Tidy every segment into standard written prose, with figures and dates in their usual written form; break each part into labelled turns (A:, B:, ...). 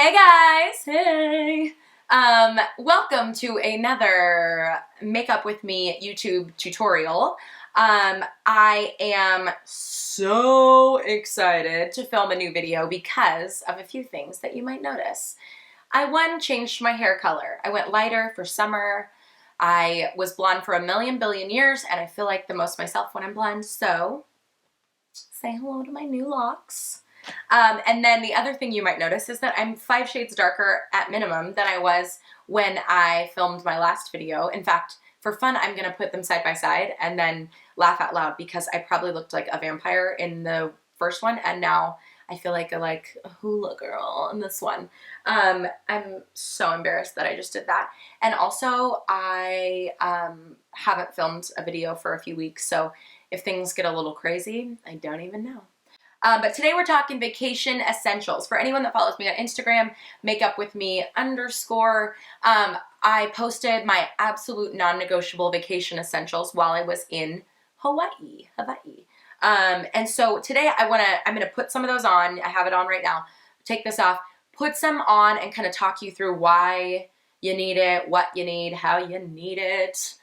A: Hey guys! Hey! Welcome to another Makeup With Me YouTube tutorial. I am so excited to film a new video because of a few things that you might notice. I changed my hair color. I went lighter for summer. I was blonde for a million billion years and I feel like the most myself when I'm blonde, so say hello to my new locks. And then the other thing you might notice is that I'm 5 shades darker at minimum than I was when I filmed my last video. In fact, for fun, I'm going to put them side by side and then laugh out loud because I probably looked like a vampire in the first one, and now I feel like a hula girl in this one. I'm so embarrassed that I just did that. And also, I haven't filmed a video for a few weeks, so if things get a little crazy, I don't even know. But today we're talking vacation essentials. For anyone that follows me on Instagram, makeupwithme_. I posted my absolute non-negotiable vacation essentials while I was in Hawaii. And so today I'm gonna put some of those on. I have it on right now. Take this off, put some on, and kind of talk you through why you need it, what you need, how you need it.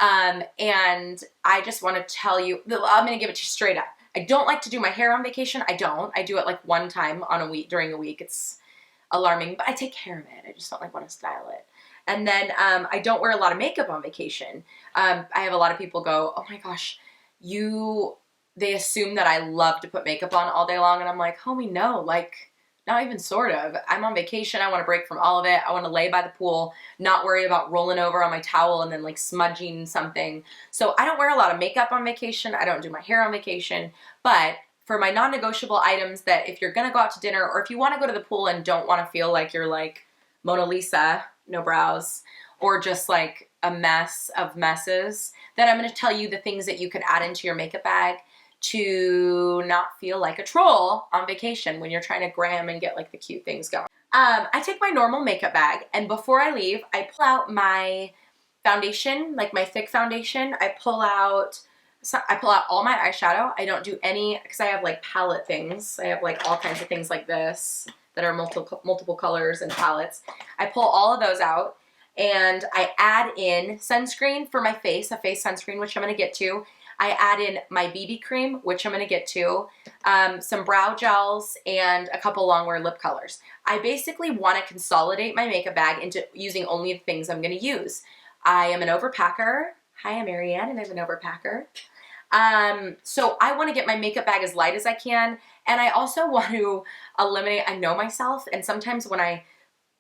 A: And I just want to tell you, I'm gonna give it to you straight up. I don't like to do my hair on vacation. I do it like one time on a week, during a week. It's alarming, but I take care of it. I just don't want to style it. And then I don't wear a lot of makeup on vacation. I have a lot of people go, oh my gosh, they assume that I love to put makeup on all day long. And I'm like, homie, no, not even sort of. I'm on vacation. I want to break from all of it. I want to lay by the pool, not worry about rolling over on my towel and then smudging something. So I don't wear a lot of makeup on vacation. I don't do my hair on vacation. But for my non-negotiable items, that if you're going to go out to dinner or if you want to go to the pool and don't want to feel like you're like Mona Lisa, no brows, or just like a mess of messes, then I'm going to tell you the things that you could add into your makeup bag to not feel like a troll on vacation when you're trying to gram and get the cute things going. I take my normal makeup bag, and before I leave, I pull out my foundation, my thick foundation. I pull out all my eyeshadow. I don't do any, because I have palette things. I have all kinds of things like this that are multiple colors and palettes. I pull all of those out, and I add in sunscreen for my face, a face sunscreen, which I'm going to get to. I add in my BB cream, which I'm going to get to, some brow gels, and a couple long-wear lip colors. I basically want to consolidate my makeup bag into using only the things I'm going to use. I am an overpacker. Hi, I'm Marianne, and I'm an overpacker. So I want to get my makeup bag as light as I can, and I also want to eliminate, I know myself, and sometimes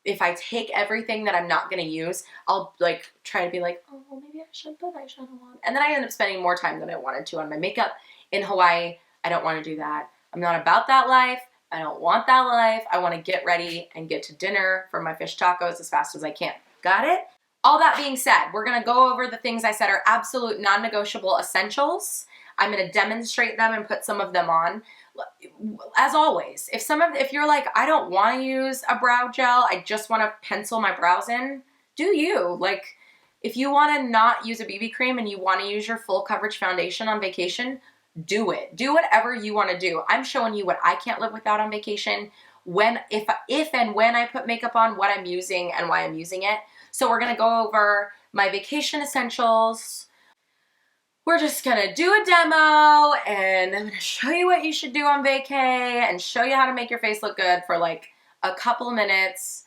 A: if I take everything that I'm not going to use, I'll try to be oh, well, maybe I should put eyeshadow on. And then I end up spending more time than I wanted to on my makeup. In Hawaii, I don't want to do that. I'm not about that life. I don't want that life. I want to get ready and get to dinner for my fish tacos as fast as I can. Got it? All that being said, we're going to go over the things I said are absolute non-negotiable essentials. I'm going to demonstrate them and put some of them on. As always, if you're I don't want to use a brow gel, I just want to pencil my brows in, do you. If you want to not use a BB cream and you want to use your full coverage foundation on vacation, do it. Do whatever you want to do. I'm showing you what I can't live without on vacation, if and when I put makeup on, what I'm using and why I'm using it. So we're going to go over my vacation essentials. We're just gonna do a demo, and I'm gonna show you what you should do on vacay and show you how to make your face look good for a couple minutes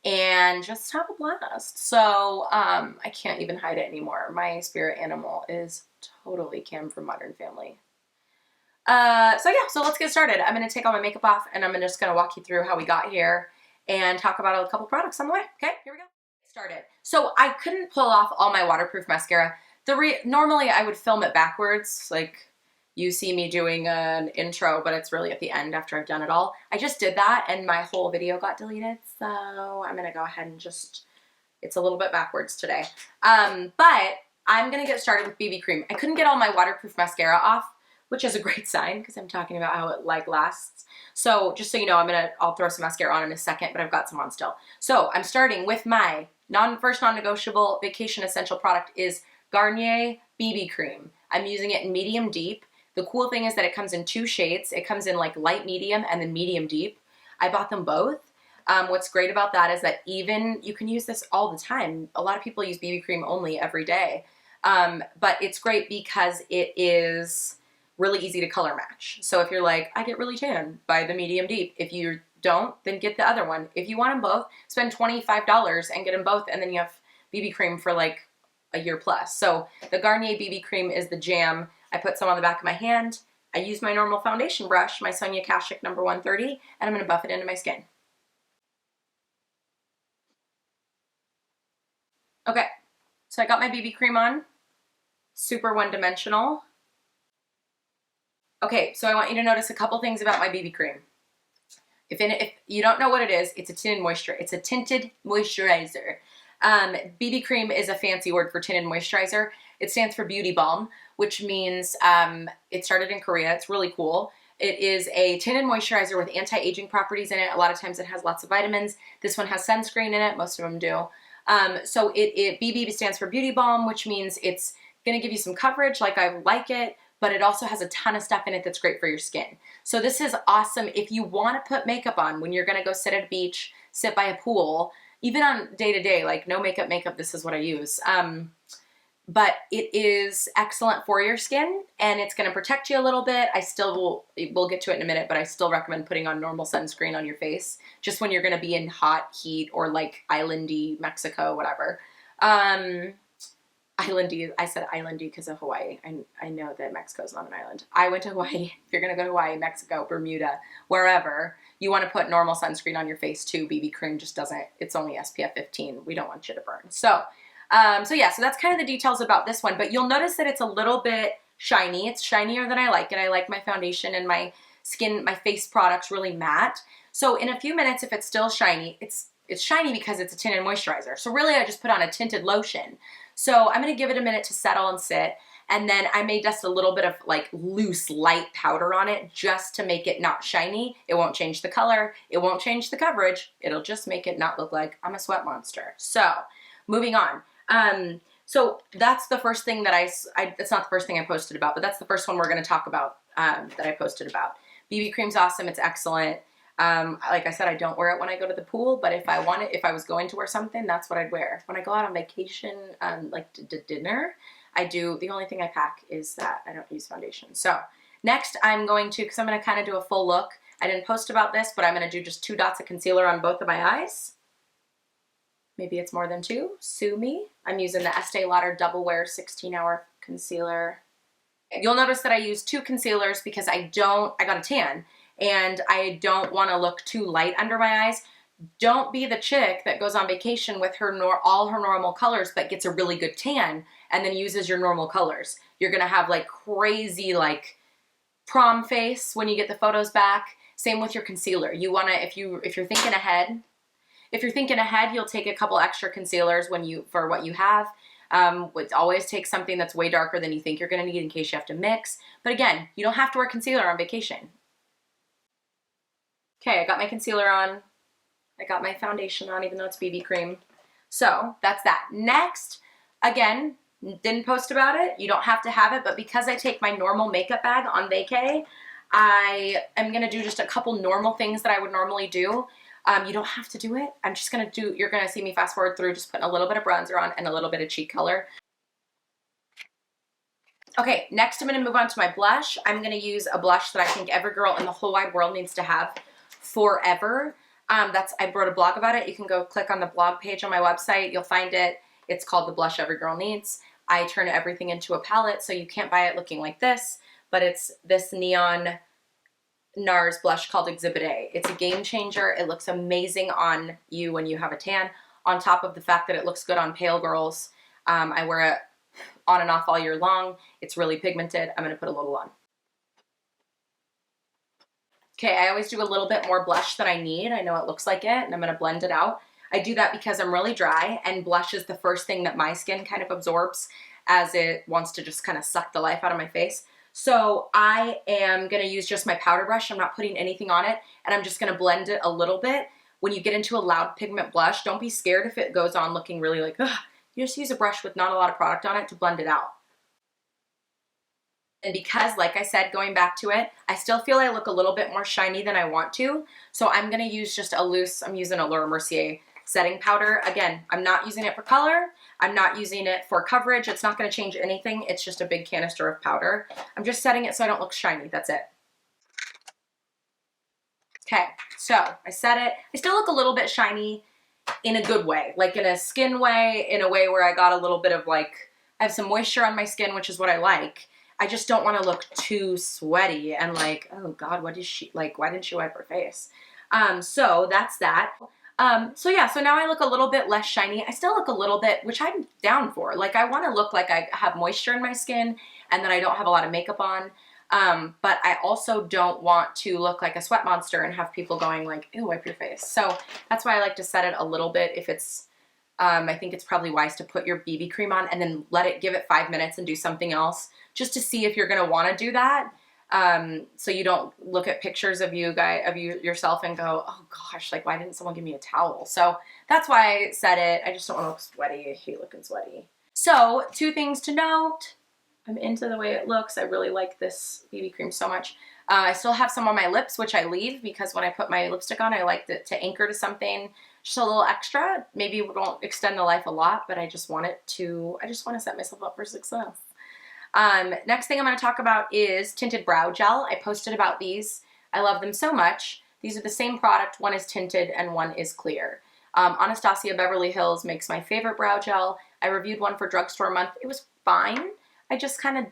A: and just have a blast. So I can't even hide it anymore. My spirit animal is totally Cam from Modern Family. So let's get started. I'm gonna take all my makeup off, and I'm just gonna walk you through how we got here and talk about a couple products on the way. Okay, here we go. Started. So I couldn't pull off all my waterproof mascara. Normally I would film it backwards, you see me doing an intro, but it's really at the end after I've done it all. I just did that and my whole video got deleted, so I'm gonna go ahead and it's a little bit backwards today. But I'm gonna get started with BB cream. I couldn't get all my waterproof mascara off, which is a great sign because I'm talking about how it lasts. So just so you know, I'll throw some mascara on in a second, but I've got some on still. So I'm starting with my first non-negotiable vacation essential product is Garnier BB cream. I'm using it in medium deep. The cool thing is that it comes in 2 shades. It comes in light medium and then medium deep. I bought them both. What's great about that is that even you can use this all the time. A lot of people use BB cream only every day. But it's great because it is really easy to color match. So if you're like, I get really tan, buy the medium deep. If you don't, then get the other one. If you want them both, spend $25 and get them both, and then you have BB cream for like a year plus. So the Garnier BB cream is the jam. I put some on the back of my hand. I use my normal foundation brush, my sunny-vacay number 130, and I'm going to buff it into my skin. Okay, so I got my BB cream on. Super one-dimensional. Okay, so I want you to notice a couple things about my BB cream. If you don't know what it is, it's a tinted moisture. It's a tinted moisturizer. BB cream is a fancy word for tinted moisturizer. It stands for beauty balm, which means it started in Korea. It's really cool. It is a tinted moisturizer with anti-aging properties in it. A lot of times it has lots of vitamins. This one has sunscreen in it. Most of them do. So BB stands for beauty balm, which means it's going to give you some coverage like I like it, but it also has a ton of stuff in it that's great for your skin. So this is awesome if you want to put makeup on when you're going to go sit at a beach, sit by a pool, even on day to day, like no makeup, this is what I use. But it is excellent for your skin and it's going to protect you a little bit. I still we'll get to it in a minute, but I still recommend putting on normal sunscreen on your face just when you're going to be in hot heat or like islandy Mexico, whatever. Islandy, I said islandy because of Hawaii. I know that Mexico is not an island. I went to Hawaii. If you're going to go to Hawaii, Mexico, Bermuda, wherever, you want to put normal sunscreen on your face too. BB cream just doesn't, it's only SPF 15. We don't want you to burn. So yeah, so that's kind of the details about this one, but you'll notice that it's a little bit shiny. It's shinier than I like it. I like my foundation and my skin, my face products really matte. So in a few minutes, if it's still shiny, it's shiny because it's a tinted moisturizer. So really I just put on a tinted lotion. So I'm going to give it a minute to settle and sit. And then I may dust a little bit of like loose light powder on it just to make it not shiny. It won't change the color. It won't change the coverage. It'll just make it not look like I'm a sweat monster. So moving on. So that's the first thing that it's not the first thing I posted about, but that's the first one we're going to talk about, that I posted about. BB cream's awesome. It's excellent. Like I said, I don't wear it when I go to the pool, but if I was going to wear something, that's what I'd wear. When I go out on vacation, like to dinner, the only thing I pack is that I don't use foundation. So next I'm going to, cause I'm going to kind of do a full look. I didn't post about this, but I'm going to do just 2 dots of concealer on both of my eyes. Maybe it's more than 2, sue me. I'm using the Estee Lauder Double Wear 16-Hour Concealer. You'll notice that I use 2 concealers because I got a tan and I don't want to look too light under my eyes. Don't be the chick that goes on vacation with all her normal colors but gets a really good tan and then uses your normal colors. You're going to have like crazy like prom face when you get the photos back. Same with your concealer. You want to, if you're thinking ahead, you'll take a couple extra concealers for what you have. Always take something that's way darker than you think you're going to need in case you have to mix. But again, you don't have to wear concealer on vacation. Okay, I got my concealer on. I got my foundation on, even though it's BB cream. So that's that. Next, again, didn't post about it. You don't have to have it, but because I take my normal makeup bag on vacay, I am going to do just a couple normal things that I would normally do. You don't have to do it. I'm just going to you're going to see me fast forward through just putting a little bit of bronzer on and a little bit of cheek color. Okay, next I'm going to move on to my blush. I'm going to use a blush that I think every girl in the whole wide world needs to have forever. I wrote a blog about it. You can go click on the blog page on my website. You'll find it. It's called The Blush Every Girl Needs. I turn everything into a palette, so you can't buy it looking like this, but it's this neon NARS blush called Exhibit A. It's a game changer. It looks amazing on you when you have a tan, on top of the fact that it looks good on pale girls. I wear it on and off all year long. It's really pigmented. I'm going to put a little on. Okay, I always do a little bit more blush than I need. I know it looks like it, and I'm going to blend it out. I do that because I'm really dry, and blush is the first thing that my skin kind of absorbs as it wants to just kind of suck the life out of my face. So I am going to use just my powder brush. I'm not putting anything on it, and I'm just going to blend it a little bit. When you get into a loud pigment blush, don't be scared if it goes on looking really like, ugh. You just use a brush with not a lot of product on it to blend it out. And because, like I said, going back to it, I still feel I look a little bit more shiny than I want to. So I'm going to use just a loose, I'm using a Laura Mercier setting powder. Again, I'm not using it for color. I'm not using it for coverage. It's not going to change anything. It's just a big canister of powder. I'm just setting it so I don't look shiny. That's it. Okay, so I set it. I still look a little bit shiny in a good way, like in a skin way, in a way where I got a little bit of like, I have some moisture on my skin, which is what I like. I just don't want to look too sweaty and like, oh God, what is she, like, why didn't she wipe her face? So that's that. So yeah, so now I look a little bit less shiny. I still look a little bit, which I'm down for. Like I want to look like I have moisture in my skin and that I don't have a lot of makeup on. But I also don't want to look like a sweat monster and have people going like, ew, wipe your face. So that's why I like to set it a little bit. If it's, I think it's probably wise to put your BB cream on and then let it, give it 5 minutes and do something else just to see if you're going to want to do that. So you don't look at pictures of yourself and go, oh gosh, like why didn't someone give me a towel? So that's why I said it. I just don't want to look sweaty. I hate looking sweaty. So 2 things to note. I'm into the way it looks. I really like this BB cream so much. I still have some on my lips, which I leave because when I put my lipstick on, I like it to anchor to something just a little extra. Maybe it won't extend the life a lot, but I just want to set myself up for success. Next thing I'm going to talk about is tinted brow gel. I posted about these. I love them so much. These are the same product. One is tinted and one is clear. Anastasia Beverly Hills makes my favorite brow gel. I reviewed one for Drugstore Month. It was fine. I just kind of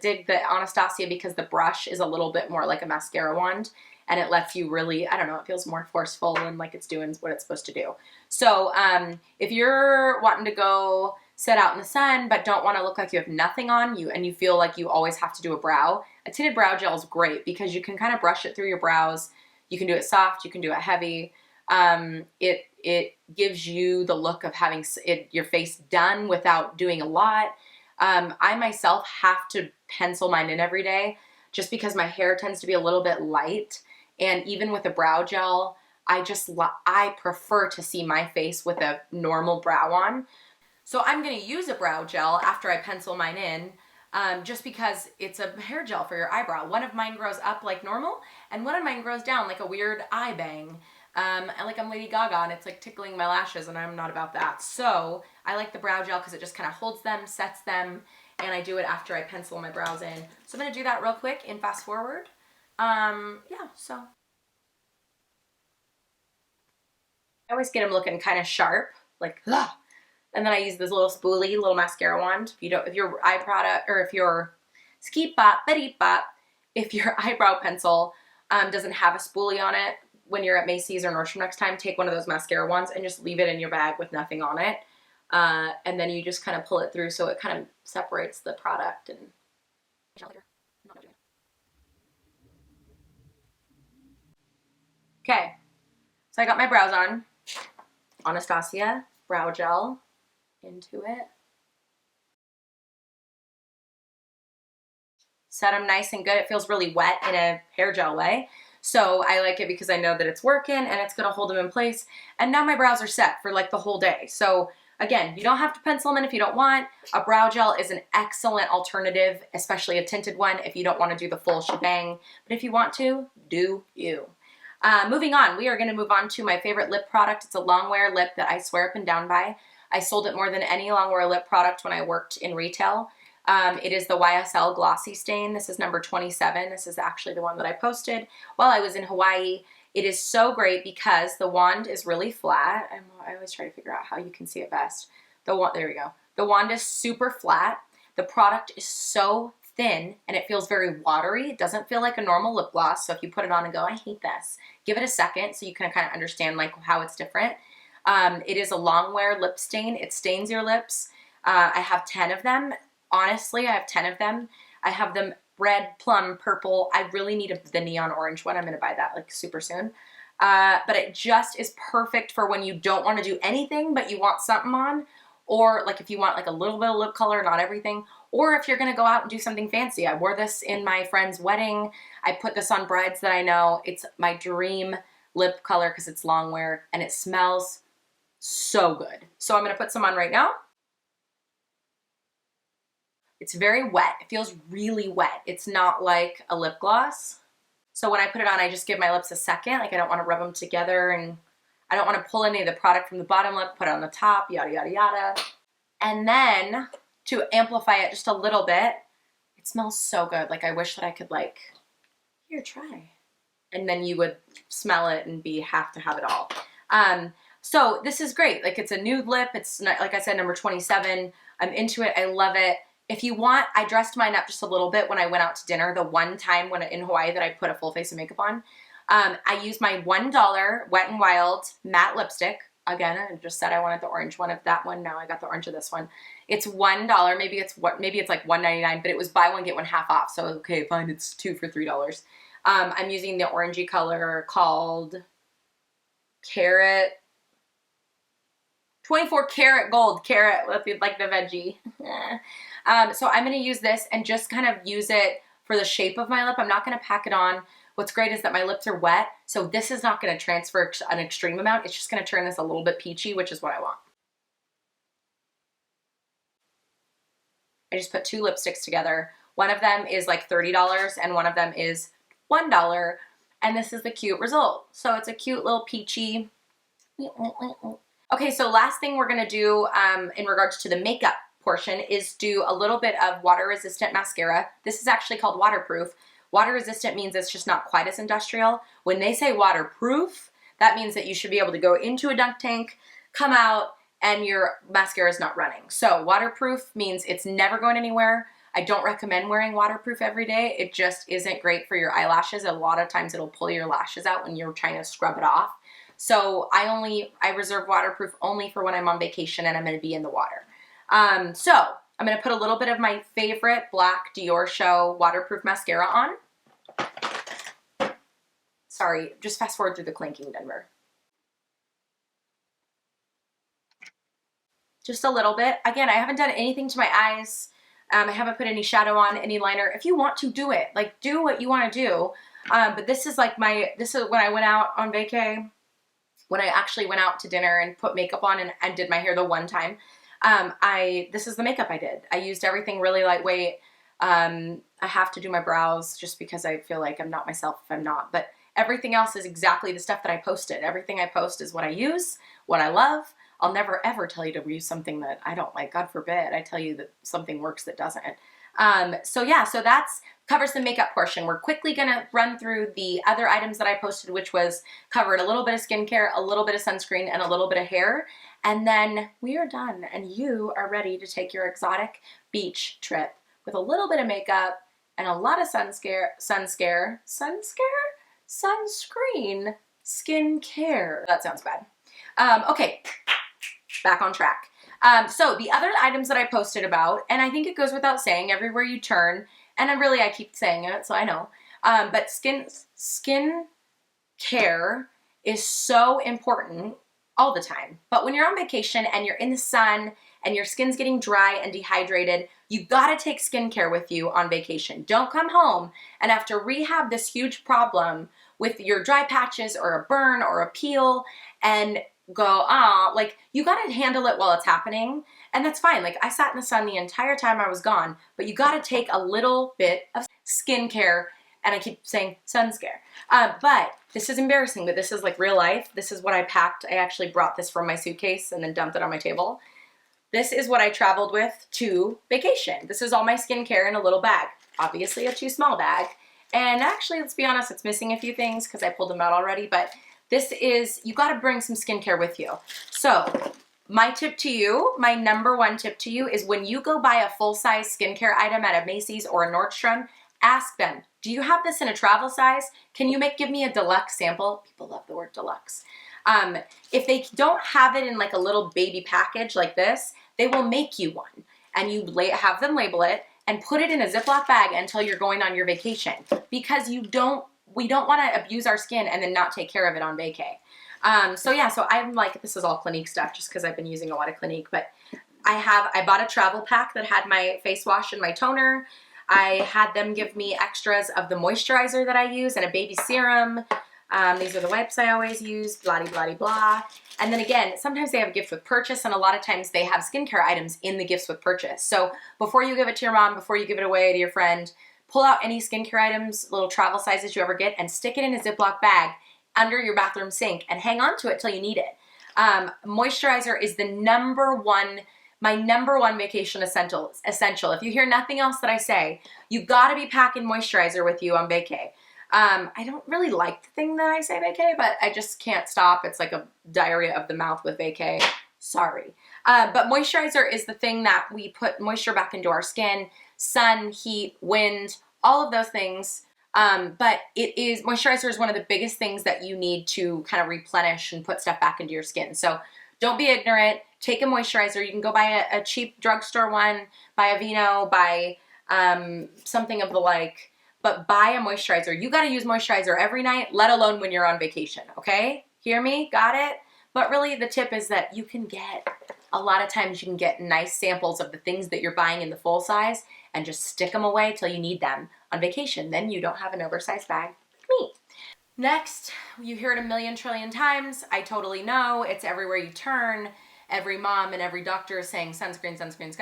A: dig the Anastasia because the brush is a little bit more like a mascara wand and it lets you really, I don't know, it feels more forceful and like it's doing what it's supposed to do. So if you're wanting to go sit out in the sun but don't want to look like you have nothing on you and you feel like you always have to do a brow, a tinted brow gel is great because you can kind of brush it through your brows. You can do it soft, you can do it heavy. It gives you the look of having your face done without doing a lot. I myself have to pencil mine in every day just because my hair tends to be a little bit light. And even with a brow gel, I prefer to see my face with a normal brow on. So I'm going to use a brow gel after I pencil mine in, just because it's a hair gel for your eyebrow. One of mine grows up like normal and one of mine grows down like a weird eye bang. Like I'm Lady Gaga and it's like tickling my lashes and I'm not about that. So I like the brow gel because it just kind of holds them, sets them, and I do it after I pencil my brows in. So I'm going to do that real quick and fast forward. Yeah, so. I always get them looking kind of sharp, like, ugh. And then I use this little spoolie, little mascara wand. If your eye product, or if your if your eyebrow pencil doesn't have a spoolie on it, when you're at Macy's or Nordstrom next time, take one of those mascara wands and just leave it in your bag with nothing on it. And then you just kind of pull it through so it kind of separates the product. And okay, so I got my brows on. Anastasia brow gel into it. Set them nice and good. It feels really wet in a hair gel way. So I like it because I know that it's working and it's going to hold them in place. And now my brows are set for like the whole day. So again, you don't have to pencil them in if you don't want. A brow gel is an excellent alternative, especially a tinted one if you don't want to do the full shebang. But if you want to, do you. Moving on, we are going to move on to my favorite lip product. It's a longwear lip that I swear up and down by. I sold it more than any longwear lip product when I worked in retail. It is the YSL Glossy Stain. This is number 27. This is actually the one that I posted while I was in Hawaii. It is so great because the wand is really flat. I always try to figure out how you can see it best. There we go. The wand is super flat. The product is so thin and it feels very watery. It doesn't feel like a normal lip gloss. So if you put it on and go, I hate this, give it a second so you can kind of understand like how it's different. It is a longwear lip stain. It stains your lips. I have 10 of them. Honestly, I have 10 of them. I have them red, plum, purple. I really need the neon orange one. I'm going to buy that like super soon. But it just is perfect for when you don't want to do anything, but you want something on. Or like if you want like a little bit of lip color, not everything. Or if you're going to go out and do something fancy. I wore this in my friend's wedding. I put this on brides that I know. It's my dream lip color because it's longwear and it smells so good. So I'm going to put some on right now. It's very wet. It feels really wet. It's not like a lip gloss. So when I put it on, I just give my lips a second. Like I don't want to rub them together, and I don't want to pull any of the product from the bottom lip, put it on the top, yada, yada, yada. And then to amplify it just a little bit, it smells so good. Like I wish that I could like, here, try. And then you would smell it and have to have it all. So this is great. Like it's a nude lip. It's not, like I said, number 27. I'm into it. I love it. If you want, I dressed mine up just a little bit when I went out to dinner. The one time when in Hawaii that I put a full face of makeup on. I used my $1 Wet n Wild matte lipstick. Again, I just said I wanted the orange one of that one. Now I got the orange of this one. It's $1. Maybe it's like $1.99, but it was buy one get one half off. So okay, fine, it's 2 for $3. I'm using the orangey color called Carrot. 24 karat gold, carrot, like the veggie. So I'm going to use this and just kind of use it for the shape of my lip. I'm not going to pack it on. What's great is that my lips are wet, so this is not going to transfer an extreme amount. It's just going to turn this a little bit peachy, which is what I want. I just put 2 lipsticks together. One of them is like $30 and one of them is $1. And this is the cute result. So it's a cute little peachy. Okay, so last thing we're gonna do in regards to the makeup portion is do a little bit of water-resistant mascara. This is actually called waterproof. Water-resistant means it's just not quite as industrial. When they say waterproof, that means that you should be able to go into a dunk tank, come out, and your mascara is not running. So waterproof means it's never going anywhere. I don't recommend wearing waterproof every day. It just isn't great for your eyelashes. A lot of times it'll pull your lashes out when you're trying to scrub it off. So I reserve waterproof only for when I'm on vacation and I'm going to be in the water. So I'm going to put a little bit of my favorite black Dior Show waterproof mascara on. Sorry, just fast forward through the clinking, Denver. Just a little bit. Again, I haven't done anything to my eyes. I haven't put any shadow on, any liner. If you want to do it, like do what you want to do. But this is like this is when I went out on vacay. When I actually went out to dinner and put makeup on and did my hair the one time, this is the makeup I did. I used everything really lightweight. I have to do my brows just because I feel like I'm not myself if I'm not. But everything else is exactly the stuff that I posted. Everything I post is what I use, what I love. I'll never ever tell you to use something that I don't like. God forbid. I tell you that something works that doesn't. So yeah, so that's covers the makeup portion. We're quickly going to run through the other items that I posted, which was covered a little bit of skincare, a little bit of sunscreen, and a little bit of hair. And then we are done and you are ready to take your exotic beach trip with a little bit of makeup and a lot of sunscreen, skincare. That sounds bad. Okay, back on track. So the other items that I posted about, and I think it goes without saying everywhere you turn, and I keep saying it, so I know, but skin care is so important all the time. But when you're on vacation and you're in the sun and your skin's getting dry and dehydrated, you gotta take skincare with you on vacation. Don't come home and have to rehab this huge problem with your dry patches or a burn or a peel and go, like you gotta handle it while it's happening, and that's fine. Like I sat in the sun the entire time I was gone, but you gotta take a little bit of skincare, and I keep saying sunscare. But this is embarrassing, but this is like real life. This is what I packed. I actually brought this from my suitcase and then dumped it on my table. This is what I traveled with to vacation. This is all my skincare in a little bag. Obviously a too small bag. And actually, let's be honest, it's missing a few things because I pulled them out already, but this is, you got to bring some skincare with you. So my tip to you, my number one tip to you is when you go buy a full-size skincare item at a Macy's or a Nordstrom, ask them, do you have this in a travel size? Can you give me a deluxe sample? People love the word deluxe. If they don't have it in like a little baby package like this, they will make you one. And you have them label it and put it in a Ziploc bag until you're going on your vacation. Because we don't want to abuse our skin and then not take care of it on vacay. So yeah, so I'm like, this is all Clinique stuff just because I've been using a lot of Clinique, but I bought a travel pack that had my face wash and my toner. I had them give me extras of the moisturizer that I use and a baby serum. These are the wipes I always use, blah, blah, blah. And then again, sometimes they have a gift with purchase, and a lot of times they have skincare items in the gifts with purchase. So before you give it to your mom, before you give it away to your friend, pull out any skincare items, little travel sizes you ever get, and stick it in a Ziploc bag under your bathroom sink and hang on to it till you need it. Moisturizer is the my number one vacation essential. If you hear nothing else that I say, you gotta be packing moisturizer with you on vacay. I don't really like the thing that I say vacay, but I just can't stop. It's like a diarrhea of the mouth with vacay. Sorry. But moisturizer is the thing that we put moisture back into our skin, sun, heat, wind, all of those things. But moisturizer is one of the biggest things that you need to kind of replenish and put stuff back into your skin. So don't be ignorant. Take a moisturizer. You can go buy a cheap drugstore one, buy Aveeno, buy something of the like, but buy a moisturizer. You got to use moisturizer every night, let alone when you're on vacation, okay? Hear me? Got it? But really the tip is that you can get, a lot of times you can get nice samples of the things that you're buying in the full size and just stick them away till you need them on vacation. Then you don't have an oversized bag like me. Next, you hear it a million trillion times. I totally know. It's everywhere you turn. Every mom and every doctor is saying sunscreen, sunscreen,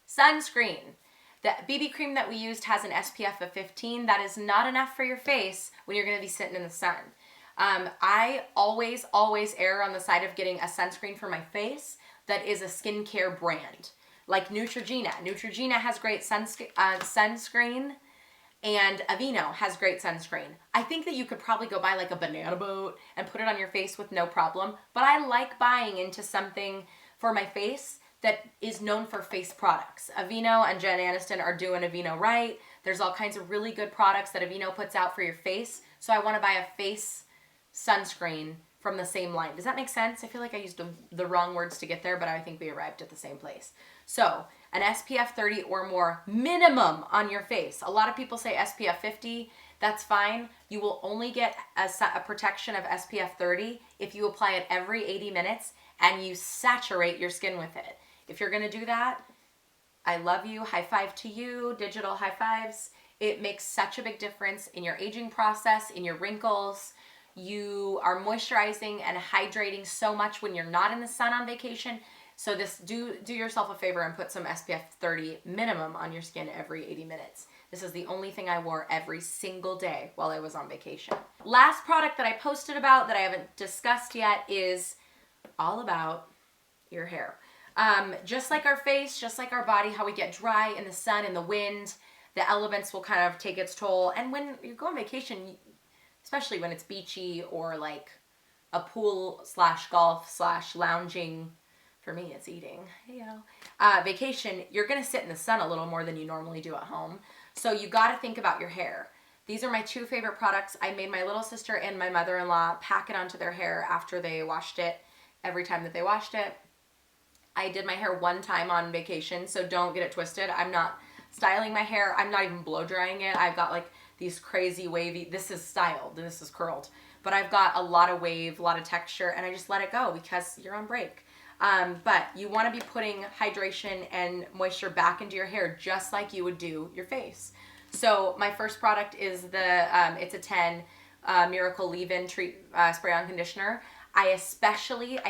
A: sunscreen. The BB cream that we used has an SPF of 15. That is not enough for your face when you're going to be sitting in the sun. I always err on the side of getting a sunscreen for my face that is a skincare brand, like Neutrogena. Neutrogena has great sunscreen, and Aveeno has great sunscreen. I think that you could probably go buy like a banana boat and put it on your face with no problem, but I like buying into something for my face that is known for face products. Aveeno and Jen Aniston are doing Aveeno right. There's all kinds of really good products that Aveeno puts out for your face, so I want to buy a face sunscreen from the same line. Does that make sense? I feel like I used the wrong words to get there, but I think we arrived at the same place. So an SPF 30 or more minimum on your face. A lot of people say SPF 50. That's fine. You will only get a protection of SPF 30 if you apply it every 80 minutes and you saturate your skin with it. If you're going to do that, I love you. High five to you. Digital high fives. It makes such a big difference in your aging process, in your wrinkles. You are moisturizing and hydrating so much when you're not in the sun on vacation. So do yourself a favor and put some SPF 30 minimum on your skin every 80 minutes. This is the only thing I wore every single day while I was on vacation. Last product that I posted about that I haven't discussed yet is all about your hair. Just like our face, just like our body, how we get dry in the sun and the wind, the elements will kind of take its toll. And when you go on vacation, especially when it's beachy or like a pool / golf / lounging, for me it's eating, vacation, you're gonna sit in the sun a little more than you normally do at home. So you gotta think about your hair. These are my two favorite products. I made my little sister and my mother-in-law pack it onto their hair after they washed it, every time that they washed it. I did my hair one time on vacation, so don't get it twisted. I'm not styling my hair. I'm not even blow drying it. I've got like these crazy wavy, this is styled, this is curled, but I've got a lot of wave, a lot of texture, and I just let it go because you're on break. But you want to be putting hydration and moisture back into your hair just like you would do your face. So my first product is it's a 10 Miracle Leave-In Spray-On Conditioner. I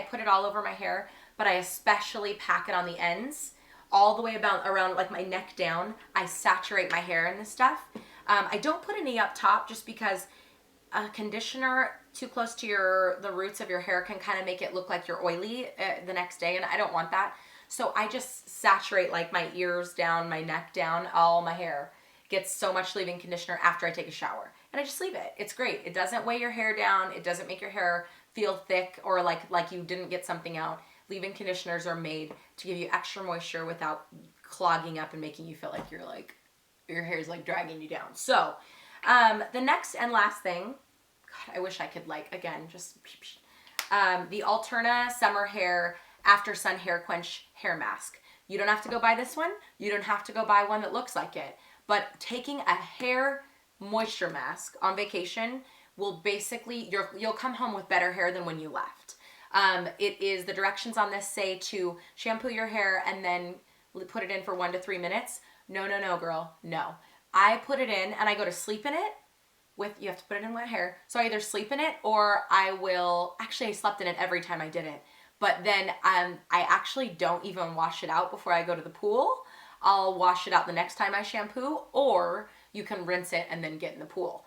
A: put it all over my hair, but I especially pack it on the ends, all the way around like my neck down. I saturate my hair in this stuff. I don't put any up top just because a conditioner too close to the roots of your hair can kind of make it look like you're oily the next day, and I don't want that. So I just saturate like my ears down, my neck down, all my hair gets so much leave-in conditioner after I take a shower. And I just leave it. It's great. It doesn't weigh your hair down. It doesn't make your hair feel thick or like you didn't get something out. Leave-in conditioners are made to give you extra moisture without clogging up and making you feel like your hair's like dragging you down. So the next and last thing, God, I wish I could the Alterna Summer Hair After Sun Hair Quench Hair Mask. You don't have to go buy this one. You don't have to go buy one that looks like it. But taking a hair moisture mask on vacation will basically, you'll come home with better hair than when you left. The directions on this say to shampoo your hair and then put it in for 1 to 3 minutes. No, girl, no. I put it in and I go to sleep in it you have to put it in wet hair. So I either sleep in it or I slept in it every time I did it. But then I actually don't even wash it out before I go to the pool. I'll wash it out the next time I shampoo, or you can rinse it and then get in the pool.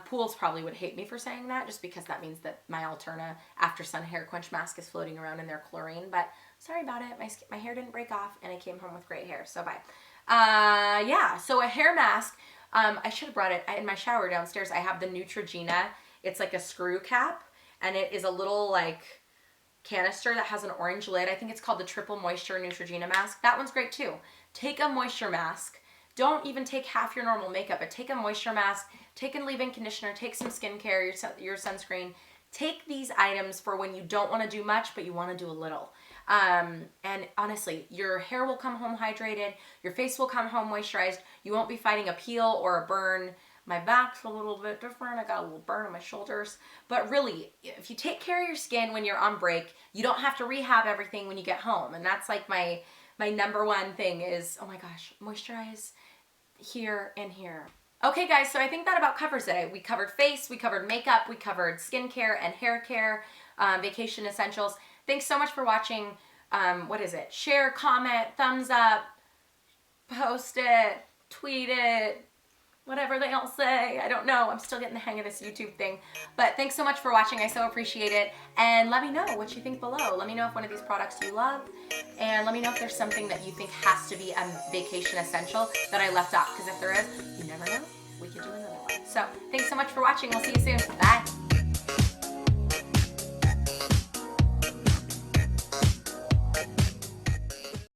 A: Pools probably would hate me for saying that, just because that means that my Alterna After Sun Hair Quench Mask is floating around in their chlorine, but sorry about it. My hair didn't break off and I came home with great hair, so bye. Yeah, so a hair mask, I should have brought it in my shower downstairs. I have the Neutrogena. It's like a screw cap, and it is a little like canister that has an orange lid. I think it's called the Triple Moisture Neutrogena Mask. That one's great too. Take a moisture mask. Don't even take half your normal makeup, but take a moisture mask, take a leave-in conditioner, take some skincare, your sunscreen. Take these items for when you don't want to do much, but you want to do a little. And honestly, your hair will come home hydrated, your face will come home moisturized, you won't be fighting a peel or a burn. My back's a little bit different, I got a little burn on my shoulders. But really, if you take care of your skin when you're on break, you don't have to rehab everything when you get home. And that's like my number one thing is, oh my gosh, moisturize here and here. Okay guys, so I think that about covers it. We covered face, we covered makeup, we covered skincare and hair care, vacation essentials. Thanks so much for watching. What is it? Share, comment, thumbs up, post it, tweet it, whatever they all say. I don't know. I'm still getting the hang of this YouTube thing. But thanks so much for watching. I so appreciate it. And let me know what you think below. Let me know if one of these products you love. And let me know if there's something that you think has to be a vacation essential that I left off. Because if there is, you never know. We could do another one. So thanks so much for watching. We'll see you soon. Bye.